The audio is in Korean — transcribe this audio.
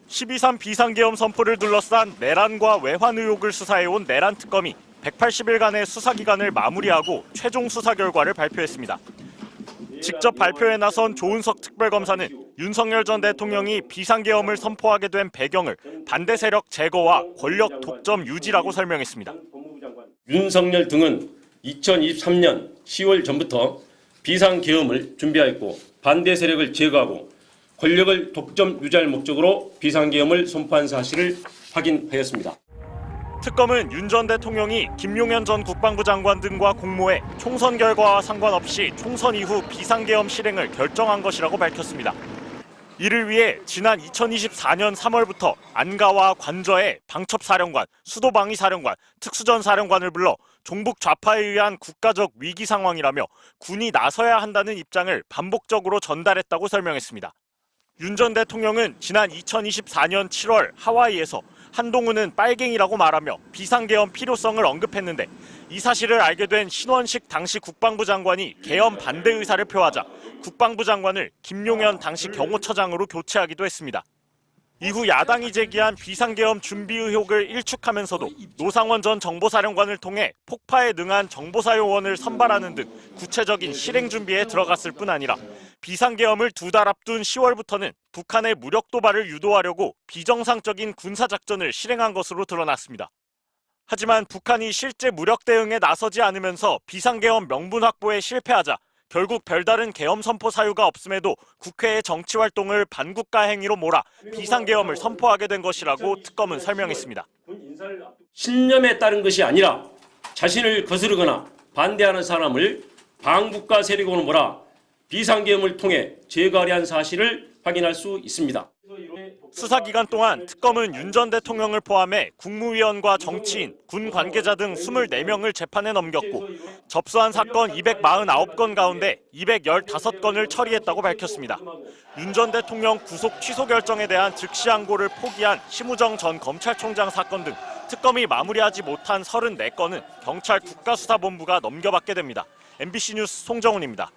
12.3 비상계엄 선포를 둘러싼 내란과 외환 의혹을 수사해온 내란 특검이 180일간의 수사 기간을 마무리하고 최종 수사 결과를 발표했습니다. 직접 발표에 나선 조은석 특별검사는 윤석열 전 대통령이 비상계엄을 선포하게 된 배경을 반대 세력 제거와 권력 독점 유지라고 설명했습니다. 윤석열 등은 2023년 10월 전부터 비상계엄을 준비하였고 반대 세력을 제거하고 권력을 독점 유지할 목적으로 비상계엄을 선포한 사실을 확인하였습니다. 특검은 윤 전 대통령이 김용현 전 국방부 장관 등과 공모해 총선 결과와 상관없이 총선 이후 비상계엄 실행을 결정한 것이라고 밝혔습니다. 이를 위해 지난 2024년 3월부터 안가와 관저에 방첩사령관, 수도방위사령관, 특수전사령관을 불러 종북 좌파에 의한 국가적 위기 상황이라며 군이 나서야 한다는 입장을 반복적으로 전달했다고 설명했습니다. 윤 전 대통령은 지난 2024년 7월 하와이에서 한동훈은 빨갱이라고 말하며 비상계엄 필요성을 언급했는데 이 사실을 알게 된 신원식 당시 국방부 장관이 계엄 반대 의사를 표하자 국방부 장관을 김용현 당시 경호처장으로 교체하기도 했습니다. 이후 야당이 제기한 비상계엄 준비 의혹을 일축하면서도 노상원 전 정보사령관을 통해 폭파에 능한 정보사요원을 선발하는 등 구체적인 실행 준비에 들어갔을 뿐 아니라 비상계엄을 2달 앞둔 10월부터는 북한의 무력 도발을 유도하려고 비정상적인 군사작전을 실행한 것으로 드러났습니다. 하지만 북한이 실제 무력 대응에 나서지 않으면서 비상계엄 명분 확보에 실패하자 결국 별다른 계엄 선포 사유가 없음에도 국회의 정치활동을 반국가 행위로 몰아 비상계엄을 선포하게 된 것이라고 특검은 설명했습니다. 신념에 따른 것이 아니라 자신을 거스르거나 반대하는 사람을 반국가 세력으로 몰아 비상계엄을 통해 제거하려 한 사실을 확인할 수 있습니다. 수사 기간 동안 특검은 윤 전 대통령을 포함해 국무위원과 정치인, 군 관계자 등 24명을 재판에 넘겼고 접수한 사건 249건 가운데 215건을 처리했다고 밝혔습니다. 윤 전 대통령 구속 취소 결정에 대한 즉시 항고를 포기한 심우정 전 검찰총장 사건 등 특검이 마무리하지 못한 34건은 경찰 국가수사본부가 넘겨받게 됩니다. MBC 뉴스 송정훈입니다.